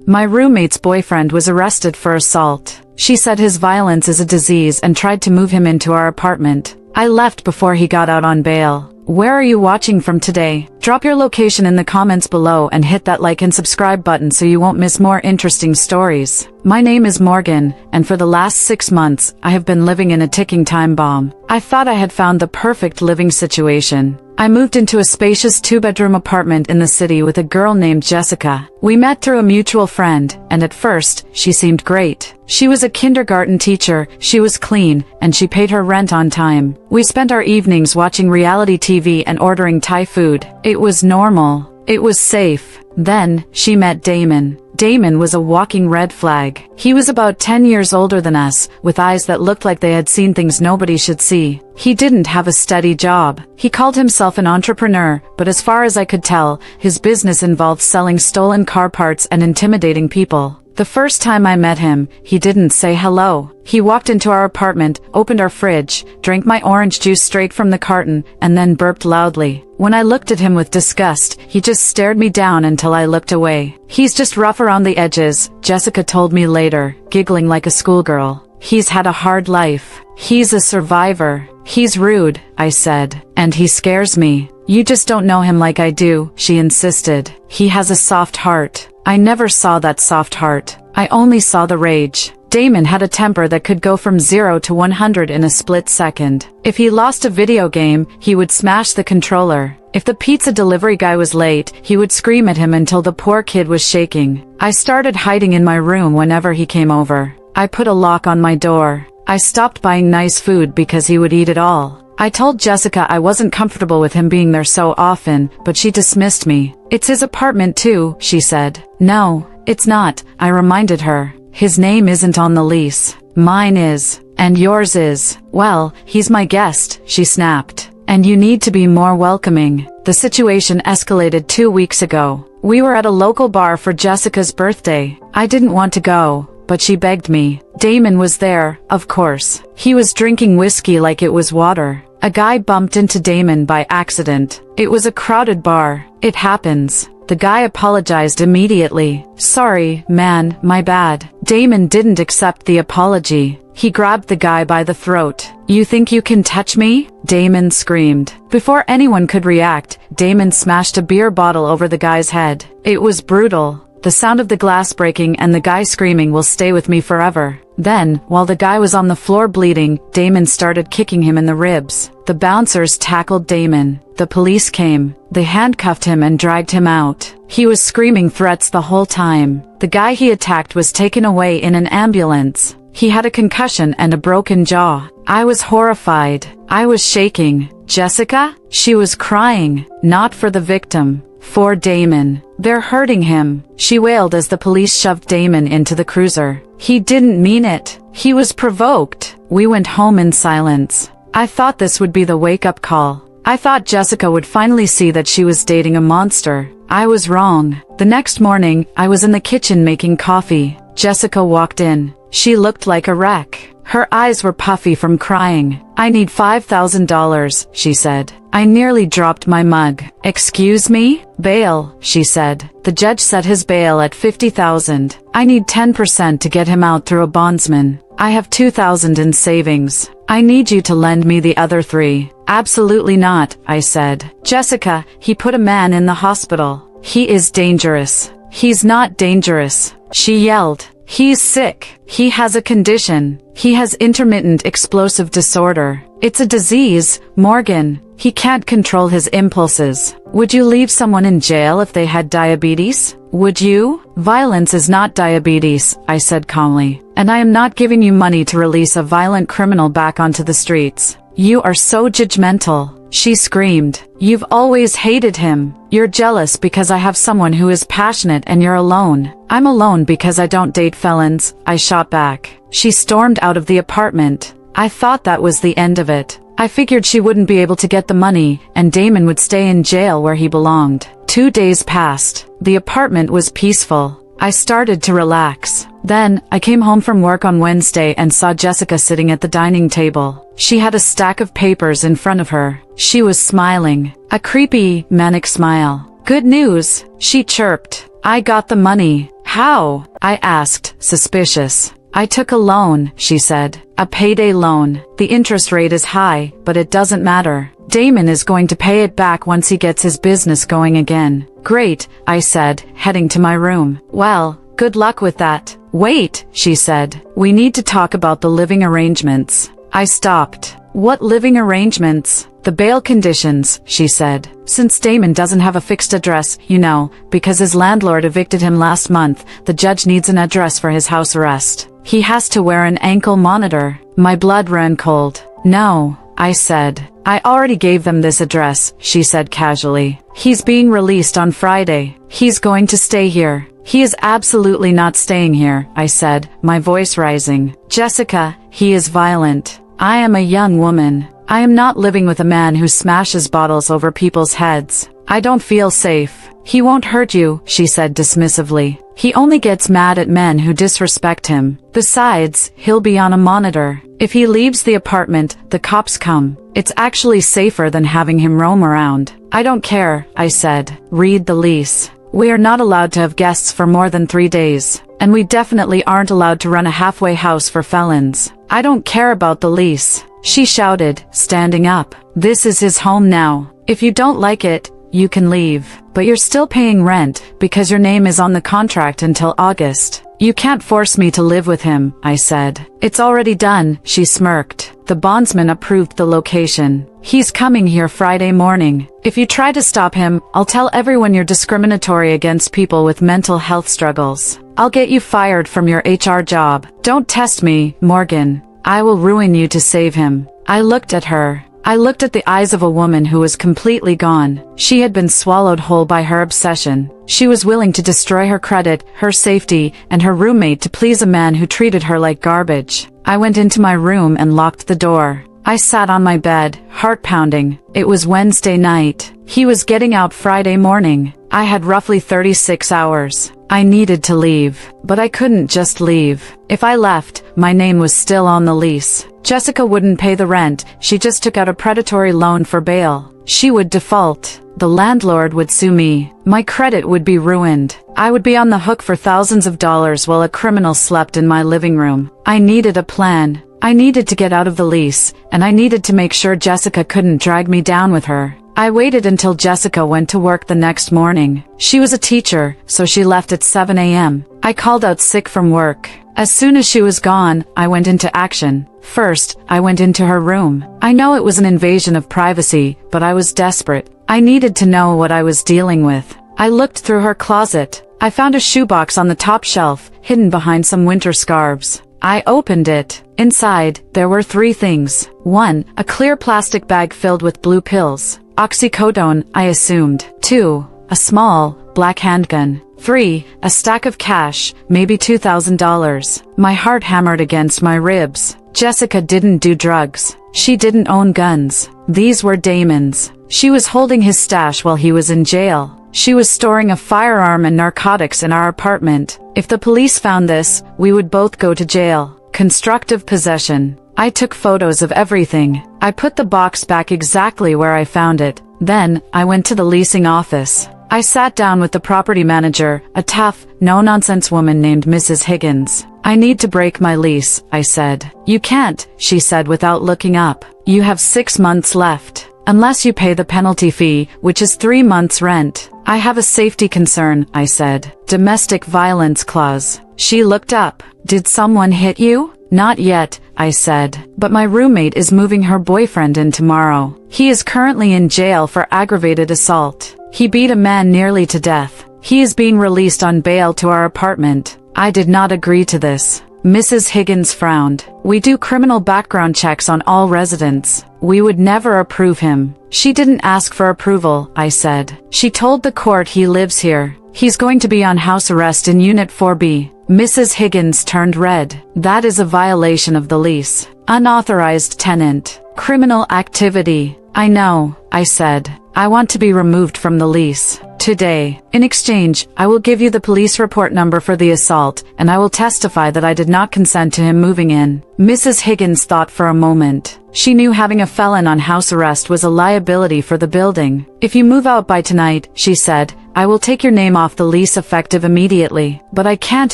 My roommate's boyfriend was arrested for assault. She said his violence is a disease and tried to move him into our apartment. I left before he got out on bail. Where are you watching from today? Drop your location in the comments below and hit that like and subscribe button so you won't miss more interesting stories. My name is Morgan, and for the last 6 months, I have been living in a ticking time bomb. I thought I had found the perfect living situation. I moved into a spacious 2-bedroom apartment in the city with a girl named Jessica. We met through a mutual friend, and at first, she seemed great. She was a kindergarten teacher, she was clean, and she paid her rent on time. We spent our evenings watching reality TV and ordering Thai food. It was normal. It was safe. Then, she met Damon. Damon was a walking red flag. He was about 10 years older than us, with eyes that looked like they had seen things nobody should see. He didn't have a steady job. He called himself an entrepreneur, but as far as I could tell, his business involved selling stolen car parts and intimidating people. The first time I met him, he didn't say hello. He walked into our apartment, opened our fridge, drank my orange juice straight from the carton, and then burped loudly. When I looked at him with disgust, he just stared me down until I looked away. He's just rough around the edges, Jessica told me later, giggling like a schoolgirl. He's had a hard life. He's a survivor. He's rude, I said. And he scares me. You just don't know him like I do, she insisted. He has a soft heart. I never saw that soft heart. I only saw the rage. Damon had a temper that could go from 0 to 100 in a split second. If he lost a video game, he would smash the controller. If the pizza delivery guy was late, he would scream at him until the poor kid was shaking. I started hiding in my room whenever he came over. I put a lock on my door. I stopped buying nice food because he would eat it all. I told Jessica I wasn't comfortable with him being there so often, but she dismissed me. It's his apartment too, she said. No, it's not, I reminded her. His name isn't on the lease. Mine is. And yours is. Well, he's my guest, she snapped. And you need to be more welcoming. The situation escalated 2 weeks ago. We were at a local bar for Jessica's birthday. I didn't want to go, but she begged me. Damon was there, of course. He was drinking whiskey like it was water. A guy bumped into Damon by accident. It was a crowded bar. It happens. The guy apologized immediately. Sorry, man, my bad. Damon didn't accept the apology. He grabbed the guy by the throat. You think you can touch me? Damon screamed. Before anyone could react, Damon smashed a beer bottle over the guy's head. It was brutal. The sound of the glass breaking and the guy screaming will stay with me forever. Then, while the guy was on the floor bleeding, Damon started kicking him in the ribs. The bouncers tackled Damon. The police came. They handcuffed him and dragged him out. He was screaming threats the whole time. The guy he attacked was taken away in an ambulance. He had a concussion and a broken jaw. I was horrified. I was shaking. Jessica? She was crying. Not for the victim. For Damon. They're hurting him, she wailed as the police shoved Damon into the cruiser. He didn't mean it. He was provoked. We went home in silence. I thought this would be the wake-up call. I thought Jessica would finally see that she was dating a monster. I was wrong. The next morning, I was in the kitchen making coffee. Jessica walked in. She looked like a wreck. Her eyes were puffy from crying. I need $5,000, she said. I nearly dropped my mug. Excuse me? Bail, she said. The judge set his bail at $50,000. I need 10% to get him out through a bondsman. I have $2,000 in savings. I need you to lend me the other $3,000. Absolutely not, I said. Jessica, he put a man in the hospital. He is dangerous. He's not dangerous, she yelled. He's sick. He has a condition. He has intermittent explosive disorder. It's a disease, Morgan. He can't control his impulses. Would you leave someone in jail if they had diabetes? Would you? Violence is not diabetes, I said calmly. And I am not giving you money to release a violent criminal back onto the streets. You are so judgmental, she screamed. You've always hated him. You're jealous because I have someone who is passionate and you're alone. I'm alone because I don't date felons, I shot back. She stormed out of the apartment. I thought that was the end of it. I figured she wouldn't be able to get the money, and Damon would stay in jail where he belonged. 2 days passed. The apartment was peaceful. I started to relax. Then, I came home from work on Wednesday and saw Jessica sitting at the dining table. She had a stack of papers in front of her. She was smiling. A creepy, manic smile. Good news, she chirped. I got the money. How? I asked, suspicious. I took a loan, she said. A payday loan. The interest rate is high, but it doesn't matter. Damon is going to pay it back once he gets his business going again. Great, I said, heading to my room. Well, good luck with that. Wait, she said. We need to talk about the living arrangements. I stopped. What living arrangements? The bail conditions, she said. Since Damon doesn't have a fixed address, you know, because his landlord evicted him last month, the judge needs an address for his house arrest. He has to wear an ankle monitor. My blood ran cold. No, I said. I already gave them this address, she said casually. He's being released on Friday. He's going to stay here. He is absolutely not staying here, I said, my voice rising. Jessica, he is violent. I am a young woman. I am not living with a man who smashes bottles over people's heads. I don't feel safe. He won't hurt you, she said dismissively. He only gets mad at men who disrespect him. Besides, he'll be on a monitor. If he leaves the apartment, the cops come. It's actually safer than having him roam around. I don't care, I said. Read the lease. We are not allowed to have guests for more than 3 days. And we definitely aren't allowed to run a halfway house for felons. I don't care about the lease, she shouted, standing up. This is his home now. If you don't like it, you can leave. But you're still paying rent, because your name is on the contract until August. You can't force me to live with him, I said. It's already done, she smirked. The bondsman approved the location. He's coming here Friday morning. If you try to stop him, I'll tell everyone you're discriminatory against people with mental health struggles. I'll get you fired from your HR job. Don't test me, Morgan. I will ruin you to save him. I looked at her. I looked at the eyes of a woman who was completely gone. She had been swallowed whole by her obsession. She was willing to destroy her credit, her safety, and her roommate to please a man who treated her like garbage. I went into my room and locked the door. I sat on my bed, heart pounding. It was Wednesday night. He was getting out Friday morning. I had roughly 36 hours. I needed to leave, but I couldn't just leave. If I left, my name was still on the lease. Jessica wouldn't pay the rent, she just took out a predatory loan for bail. She would default. The landlord would sue me. My credit would be ruined. I would be on the hook for thousands of dollars while a criminal slept in my living room. I needed a plan. I needed to get out of the lease, and I needed to make sure Jessica couldn't drag me down with her. I waited until Jessica went to work the next morning. She was a teacher, so she left at 7 a.m. I called out sick from work. As soon as she was gone, I went into action. First, I went into her room. I know it was an invasion of privacy, but I was desperate. I needed to know what I was dealing with. I looked through her closet. I found a shoebox on the top shelf, hidden behind some winter scarves. I opened it. Inside, there were 3 things. 1, a clear plastic bag filled with blue pills. Oxycodone, I assumed. 2, a small, black handgun. 3, a stack of cash, maybe $2,000. My heart hammered against my ribs. Jessica didn't do drugs. She didn't own guns. These were Damon's. She was holding his stash while he was in jail. She was storing a firearm and narcotics in our apartment. If the police found this, we would both go to jail. Constructive possession. I took photos of everything. I put the box back exactly where I found it. Then, I went to the leasing office. I sat down with the property manager, a tough, no-nonsense woman named Mrs. Higgins. I need to break my lease, I said. You can't, she said without looking up. You have 6 months left. Unless you pay the penalty fee, which is 3 months' rent. I have a safety concern, I said. Domestic violence clause. She looked up. Did someone hit you? Not yet, I said. But my roommate is moving her boyfriend in tomorrow. He is currently in jail for aggravated assault. He beat a man nearly to death. He is being released on bail to our apartment. I did not agree to this. Mrs. Higgins frowned. We do criminal background checks on all residents. We would never approve him. She didn't ask for approval, I said. She told the court he lives here. He's going to be on house arrest in Unit 4B. Mrs. Higgins turned red. That is a violation of the lease. Unauthorized tenant. Criminal activity. I know, I said. I want to be removed from the lease. Today. In exchange, I will give you the police report number for the assault, and I will testify that I did not consent to him moving in. Mrs. Higgins thought for a moment. She knew having a felon on house arrest was a liability for the building. If you move out by tonight, she said, I will take your name off the lease effective immediately, but I can't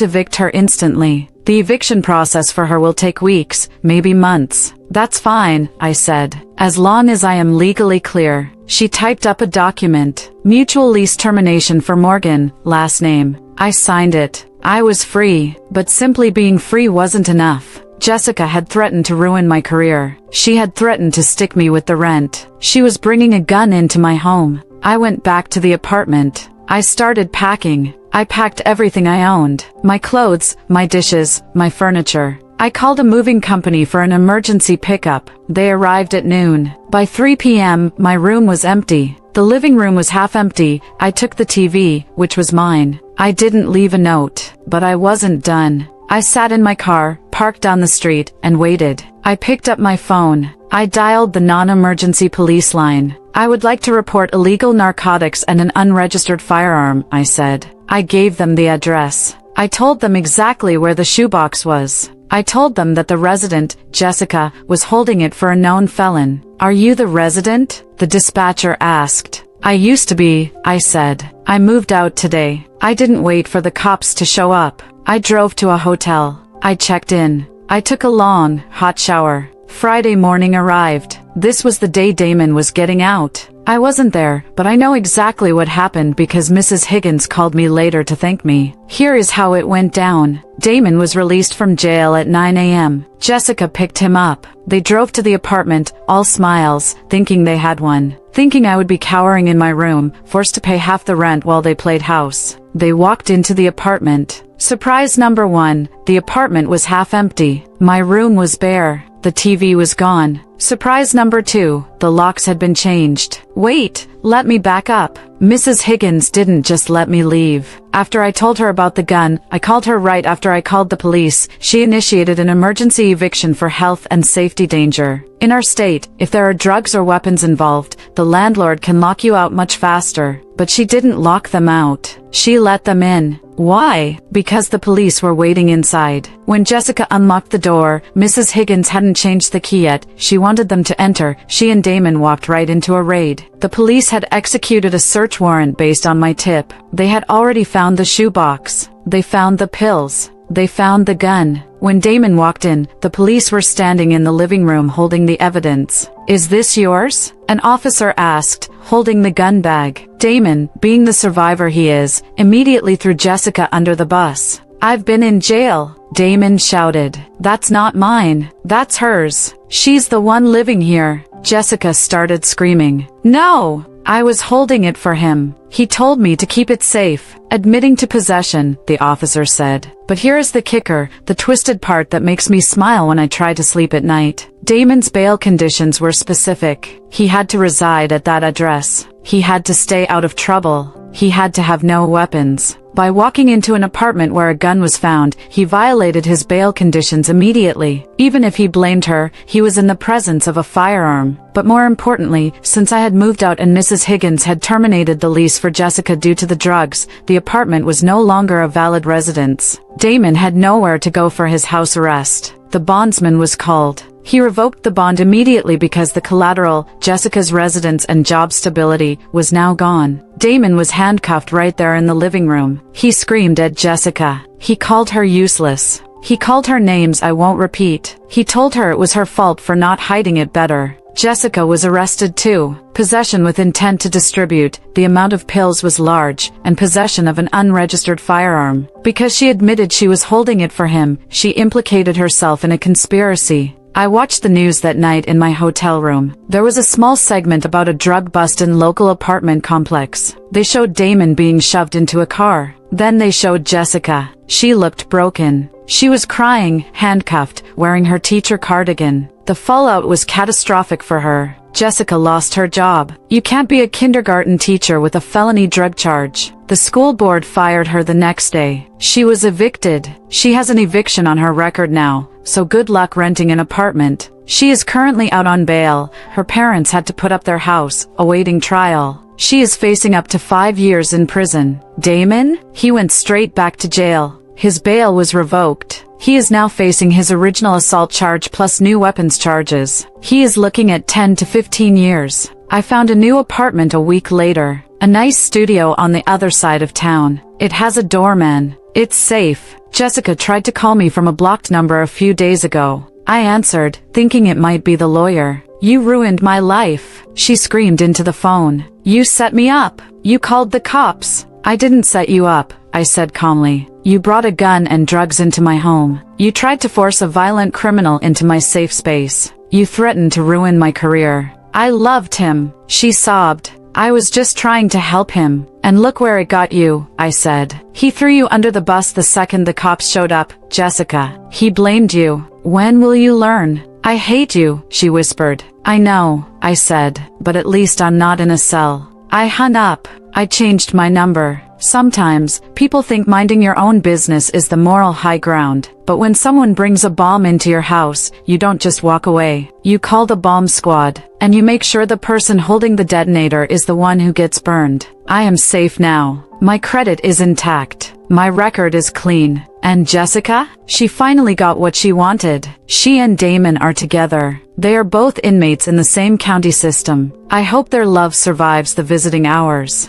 evict her instantly. The eviction process for her will take weeks, maybe months. That's fine, I said, as long as I am legally clear. She typed up a document. Mutual lease termination for Morgan, last name. I signed it. I was free, but simply being free wasn't enough. Jessica had threatened to ruin my career. She had threatened to stick me with the rent. She was bringing a gun into my home. I went back to the apartment. I started packing. I packed everything I owned. My clothes, my dishes, my furniture. I called a moving company for an emergency pickup. They arrived at noon. By 3 p.m., my room was empty. The living room was half empty. I took the TV, which was mine. I didn't leave a note, but I wasn't done. I sat in my car, parked down the street, and waited. I picked up my phone. I dialed the non-emergency police line. I would like to report illegal narcotics and an unregistered firearm, I said. I gave them the address. I told them exactly where the shoebox was. I told them that the resident, Jessica, was holding it for a known felon. Are you the resident? The dispatcher asked. I used to be, I said. I moved out today. I didn't wait for the cops to show up. I drove to a hotel. I checked in. I took a long, hot shower. Friday morning arrived. This was the day Damon was getting out. I wasn't there, but I know exactly what happened because Mrs. Higgins called me later to thank me. Here is how it went down. Damon was released from jail at 9 a.m. Jessica picked him up. They drove to the apartment, all smiles, thinking they had one. Thinking I would be cowering in my room, forced to pay half the rent while they played house. They walked into the apartment. Surprise number one, the apartment was half empty. My room was bare. The TV was gone. Surprise number two, the locks had been changed. Wait, let me back up. Mrs. Higgins didn't just let me leave. After I told her about the gun, I called her right after I called the police. She initiated an emergency eviction for health and safety danger. In our state, if there are drugs or weapons involved, the landlord can lock you out much faster. But she didn't lock them out. She let them in. Why? Because the police were waiting inside. When Jessica unlocked the door, Mrs. Higgins hadn't changed the key yet. She wanted them to enter. She and Damon walked right into a raid. The police had executed a search warrant based on my tip. They had already found the shoebox. They found the pills. They found the gun. When Damon walked in, the police were standing in the living room holding the evidence. Is this yours? An officer asked, holding the gun bag. Damon, being the survivor he is, immediately threw Jessica under the bus. I've been in jail, Damon shouted. That's not mine. That's hers. She's the one living here. Jessica started screaming. No! I was holding it for him. He told me to keep it safe. Admitting to possession, the officer said. But here is the kicker, the twisted part that makes me smile when I try to sleep at night. Damon's bail conditions were specific. He had to reside at that address. He had to stay out of trouble. He had to have no weapons. By walking into an apartment where a gun was found, he violated his bail conditions immediately. Even if he blamed her, he was in the presence of a firearm. But more importantly, since I had moved out and Mrs. Higgins had terminated the lease for Jessica due to the drugs, the apartment was no longer a valid residence. Damon had nowhere to go for his house arrest. The bondsman was called. He revoked the bond immediately because the collateral, Jessica's residence and job stability, was now gone. Damon was handcuffed right there in the living room. He screamed at Jessica. He called her useless. He called her names I won't repeat. He told her it was her fault for not hiding it better. Jessica was arrested too. Possession with intent to distribute, the amount of pills was large, and possession of an unregistered firearm. Because she admitted she was holding it for him, she implicated herself in a conspiracy. I watched the news that night in my hotel room. There was a small segment about a drug bust in local apartment complex. They showed Damon being shoved into a car. Then they showed Jessica. She looked broken. She was crying, handcuffed, wearing her teacher cardigan. The fallout was catastrophic for her. Jessica lost her job. You can't be a kindergarten teacher with a felony drug charge. The school board fired her the next day. She was evicted. She has an eviction on her record now, so good luck renting an apartment. She is currently out on bail. Her parents had to put up their house, awaiting trial. She is facing up to 5 years in prison. Damon? He went straight back to jail. His bail was revoked. He is now facing his original assault charge plus new weapons charges. He is looking at 10 to 15 years. I found a new apartment a week later. A nice studio on the other side of town. It has a doorman. It's safe. Jessica tried to call me from a blocked number a few days ago. I answered, thinking it might be the lawyer. You ruined my life, she screamed into the phone. You set me up. You called the cops. I didn't set you up, I said calmly. You brought a gun and drugs into my home. You tried to force a violent criminal into my safe space. You threatened to ruin my career. I loved him, she sobbed. I was just trying to help him. And look where it got you, I said. He threw you under the bus the second the cops showed up, Jessica. He blamed you. When will you learn? I hate you, she whispered. I know, I said, but at least I'm not in a cell. I hung up. I changed my number. Sometimes, people think minding your own business is the moral high ground, but when someone brings a bomb into your house, you don't just walk away. You call the bomb squad, and you make sure the person holding the detonator is the one who gets burned. I am safe now. My credit is intact. My record is clean. And Jessica? She finally got what she wanted. She and Damon are together. They are both inmates in the same county system. I hope their love survives the visiting hours.